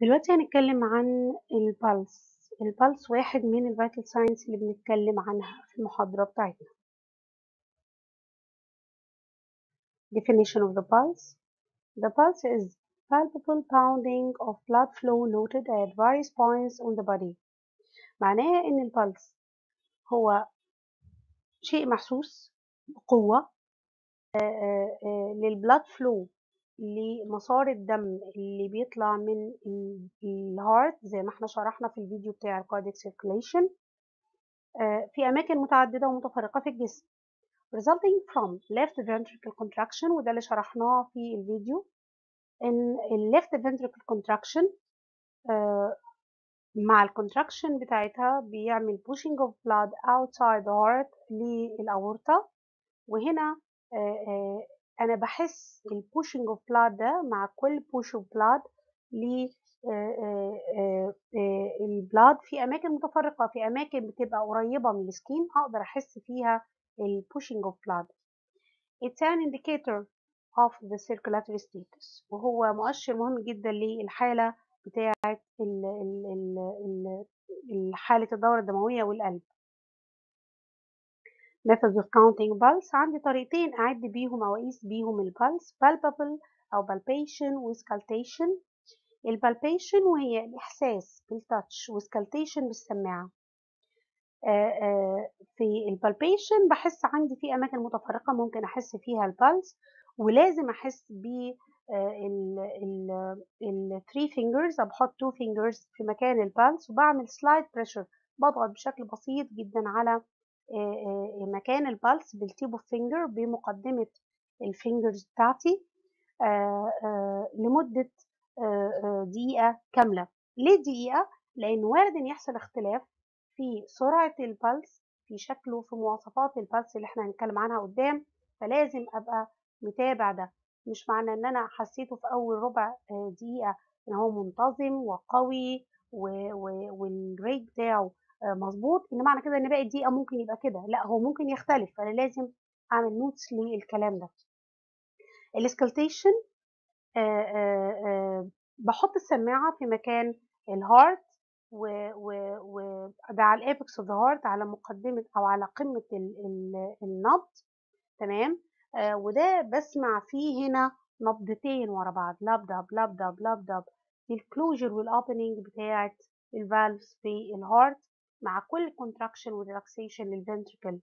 دلوقتي هنتكلم عن البلس واحد من الفيتال ساينس اللي بنتكلم عنها في المحاضرة بتاعتنا. Definition of the pulse. The pulse is palpable pounding of blood flow noted at various points on the body. معناها ان البلس هو شيء محسوس بقوة للبلاد فلو، لمسار الدم اللي بيطلع من الهارت زي ما احنا شرحنا في الفيديو بتاع الكاردياك سيركيليشن في أماكن متعددة ومتفرقة في الجسم resulting from left ventricular contraction، وده اللي شرحناه في الفيديو إن ال left ventricular contraction مع الكونتراكشن بتاعتها بيعمل pushing of blood outside the heart للأورطة، وهنا أنا بحس ال pushing of blood ده مع كل push of blood البلاد في أماكن متفرقة، في أماكن بتبقى قريبة من السكين أقدر أحس فيها ال pushing of blood. It's an indicator of the circulatory status، وهو مؤشر مهم جدا للحالة بتاعة حالة الدورة الدموية والقلب. Methods of counting pulse، عندي طريقتين أعد بيهم أو أقيس بيهم البلس، palpable أو palpation وscaltation. البالبيشن وهي الإحساس بالتاتش وسكالتيشن بالسماعة. في البالبيشن بحس عندي في أماكن متفرقة ممكن أحس فيها البلس، ولازم أحس ب ال 3 fingers، أو بحط 2 fingers في مكان البلس وبعمل سلايد بريشر، بضغط بشكل بسيط جدا على مكان البلس بالتيب اوف فينجر بمقدمة الفينجرز بتاعتي لمدة دقيقة كاملة. ليه دقيقة؟ لأن وارد إن يحصل اختلاف في سرعة البلس، في شكله، في مواصفات البلس اللي احنا هنتكلم عنها قدام، فلازم أبقى متابع ده. مش معنى إن أنا حسيته في أول ربع دقيقة إن هو منتظم وقوي والريت بتاعه مظبوط، إن معنى كده إن باقي الدقيقة ممكن يبقى كده، لا هو ممكن يختلف، فأنا لازم أعمل نوتس للكلام ده. الاسكالتيشن بحط السماعة في مكان الهارت وده على الابكس اوف ذا هارت، على مقدمة او على قمة النبض، تمام. وده بسمع فيه هنا نبضتين ورا بعض، لاب داب لاب داب لاب داب، دي الكلوجر والاوبننج بتاعت الفالفز في الهارت مع كل كونتراكشن وريلاكسيشن للفنتريكل،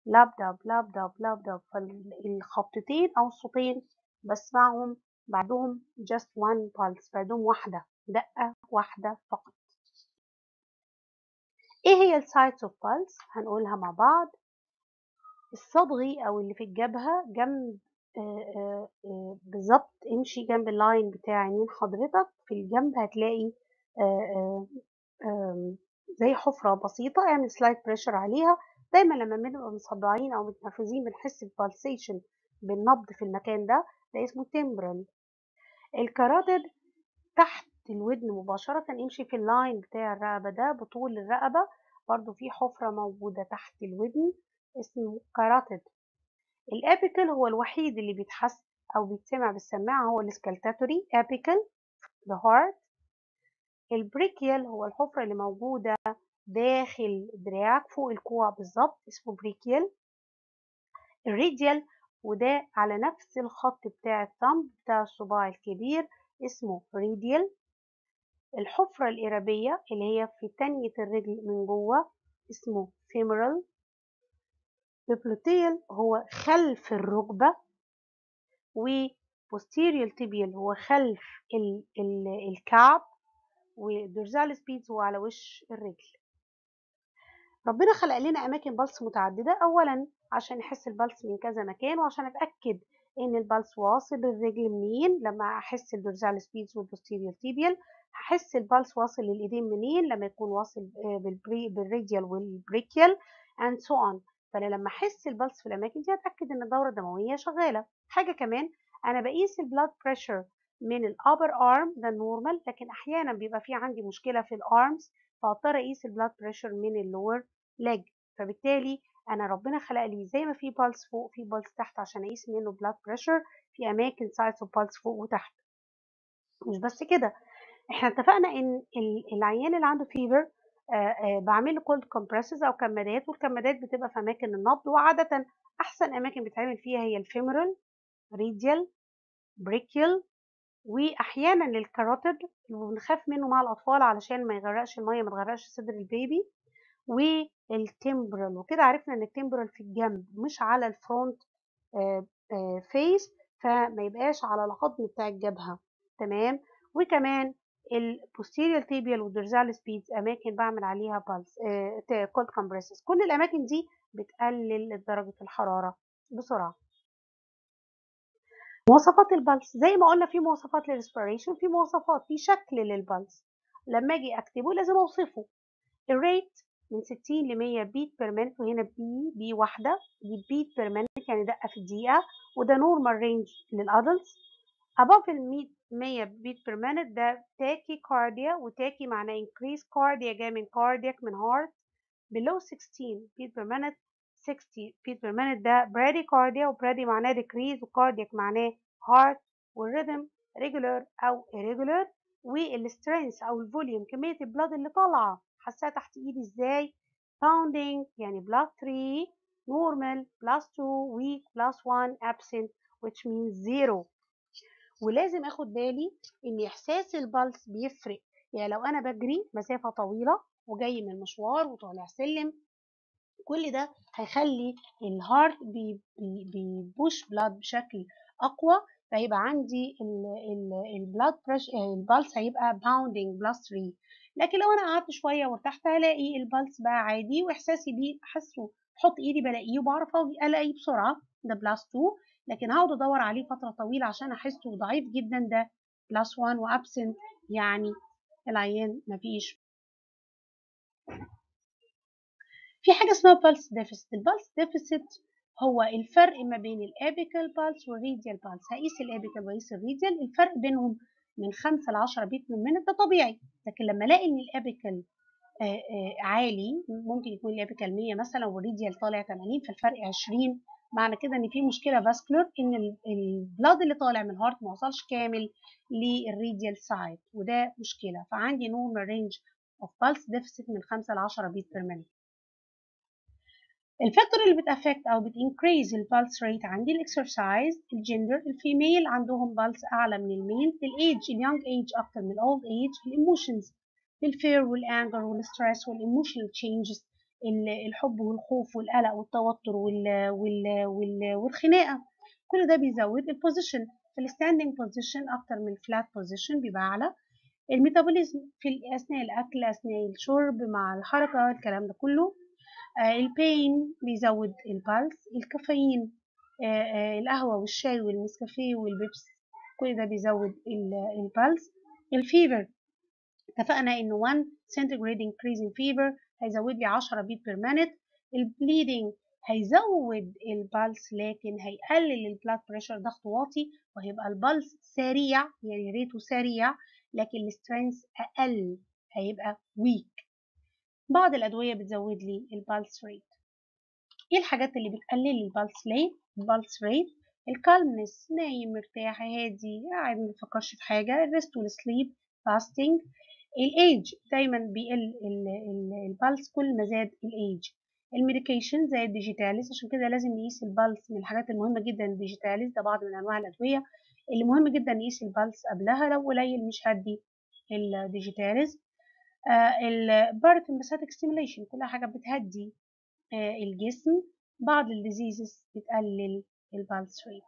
لاب داب لاب داب لاب داب. فالخبطتين او الصوتين بسمعهم بعدهم just one pulse، بعدهم واحدة دقة واحدة فقط. ايه هي السايتس اوف pulse؟ هنقولها مع بعض. الصدغي او اللي في الجبهة جنب بالظبط، امشي جنب اللاين بتاع يمين حضرتك، في الجنب هتلاقي زي حفرة بسيطة، اعمل سلايد بريشر عليها. دايما لما بنبقى مصدعين او متنفذين بنحس ببالسيشن بالنبض في المكان ده اسمه تمبرال. الكاراتيد تحت الودن مباشرة، امشي في اللاين بتاع الرقبة ده بطول الرقبة، برضو في حفرة موجودة تحت الودن اسمه كاراتيد. الابيكال هو الوحيد اللي بيتحس او بيتسمع بالسماعة، هو السكالتاتوري ابيكال the heart. البريكيال هو الحفرة اللي موجودة داخل دراعك فوق الكوع بالظبط، اسمه بريكيال. الريديال وده على نفس الخط بتاع الثumb بتاع الصباع الكبير، اسمه ريديال. الحفرة الإرابية اللي هي في تانية الرجل من جوه اسمه femoral. البلوتيال هو خلف الركبة، و posterior tibial هو خلف الكعب، ودورزاليس بيدز هو على وش الرجل. ربنا خلق لنا أماكن بلس متعددة، أولا عشان نحس البلس من كذا مكان، وعشان أتأكد إن البلس واصل للرجل منين لما أحس الدورزاليس بيدز والبوستيريور تيبيال، هحس البلس واصل للإيدين منين لما يكون واصل بالراديال والبريكيال and so on. فأنا لما أحس البلس في الأماكن دي أتأكد إن الدورة الدموية شغالة. حاجة كمان، أنا بقيس البلاد بريشر من الأبر أرم ده نورمال، لكن أحيانا بيبقى في عندي مشكلة في الأرمز فاضطر اقيس البلاد بريشر من اللور ليج. فبالتالي انا ربنا خلق لي زي ما في بالس فوق في بالس تحت عشان اقيس منه بلاد بريشر، في اماكن سايتس اوف بالس فوق وتحت. مش بس كده، احنا اتفقنا ان العيان اللي عنده فيفر بعمل له كولد كومبريسز او كمادات، والكمادات بتبقى في اماكن النبض، وعاده احسن اماكن بتتعمل فيها هي الفيمورال، ريديال، بريكيال، واحيانا للكاروتيد اللي بنخاف منه مع الاطفال علشان ما يغرقش الميه، ما تغرقش صدر البيبي، والتمبرال. وكده عرفنا ان التمبرال في الجنب مش على الفرونت فيس، فما يبقاش على العظم بتاع الجبهة. تمام. وكمان البوستيريال تيبيال والدورزال سبيدز اماكن بعمل عليها بالز كولد كومبريسز. كل الاماكن دي بتقلل درجة الحرارة بسرعة. مواصفات البلس زي ما قلنا، في مواصفات للريسبيريشن، في مواصفات في شكل للبلس. لما اجي اكتبه لازم اوصفه. الريت من 60 ل 100 بيت بير مينت، وهنا بي واحدة، دي بيت بير مينت يعني دقة في الدقيقة، وده نورمال رينج للأدلتس. above ال 100 بيت بير مينت ده تاكي كارديا، وتاكي معناه increase كارديا جاي من كاردياك من heart. below 16 beat per minute 60 beat per minute ده bradycardia، وبرادي معناه decrease، وكاردياك معناه heart. والرhythm regular أو irregular. والسترينث أو الفوليوم كمية البلاد اللي طالعة حاساها تحت إيدي إزاي. pounding يعني plus 3، normal plus 2، weak plus 1، absent which means 0. ولازم اخد بالي ان احساس البلس بيفرق. يعني لو انا بجري مسافة طويلة وجاي من المشوار وطالع سلم، كل ده هيخلي الهارت بيبوش بلاد بشكل اقوى، فهيبقى عندي البلاد البلس هيبقى باوندينج بلس 3. لكن لو انا قعدت شويه وارتحت هلاقي البلس بقى عادي، واحساسي بيه احسه، بحط ايدي بلاقيه وبعرف الاقيه بسرعه، ده بلس 2. لكن هقعد ادور عليه فتره طويله عشان احسه ضعيف جدا، ده بلس 1 وابسنت، يعني العيان مفيش. في حاجة اسمها pulse deficit. البلس ديفيسيت هو الفرق ما بين الابيكال بالس والريديال بالس. هقيس الابيكال وقيس الريديال، الفرق بينهم من 5 ل 10 بيت من منت، ده طبيعي. لكن لما الاقي ان الابيكال عالي، ممكن يكون الابيكال 100 مثلا والريديال طالع 80، فالفرق 20، معنى كده ان في مشكله فاسكولار، ان البلاد اللي طالع من الهارت ما وصلش كامل للريديال سايد، وده مشكله. فعندي نورمال رينج اوف بالس ديفيسيت من 5 ل 10 بيت بير مينت. الفاكتور اللي بتأفكت أو بتنكريز البالس ريت عندي الإكسرسايز، الجندر، الفيميل عندهم بالس أعلى من الميل، الإيج، اليونج إيج أكتر من الأولد إيج، الإيموشنز، الفير والأنجر والستريس والإيموشنال تشينجز، الحب والخوف والقلق والتوتر والخناقة، كل ده بيزود البوزيشن. في الستاندينج بوزيشن أكتر من الفلات بوزيشن بيبقى أعلى. الميتابوليزم في أثناء الأكل، أثناء الشرب، مع الحركة، الكلام ده كله. البين بيزود البلس. الكافيين، القهوة والشاي والنسكافيه والبيبس، كل ده بيزود البلس. الفيفر اتفقنا انه 1 centigrade increase in fever هيزود لي 10 بيت بير minute. البليدنج هيزود البلس لكن هيقلل البلاد بريشر، ضغط واطي، وهيبقى البلس سريع يعني ريته سريع، لكن السترينث اقل، هيبقى weak. بعض الادويه بتزود لي البلس ريت. ايه الحاجات اللي بتقلل لي البلس ريت؟ الكالمنس، نايم مرتاح هادي قاعد ما بفكرش في حاجه. الريست والسليب، فاستنج. الايج دايما بيقل البلس كل ما زاد الايج. الميديكيشن زي الديجيتاليز، عشان كده لازم نقيس البلس، من الحاجات المهمه جدا الديجيتاليز، ده بعض من انواع الادويه اللي مهم جدا نقيس البلس قبلها، لو قليل مش هدي الديجيتاليز. الباراسمباثيك ستيميليشن كلها حاجه بتهدي الجسم. بعض الديزيزز بتقلل البالس ريت.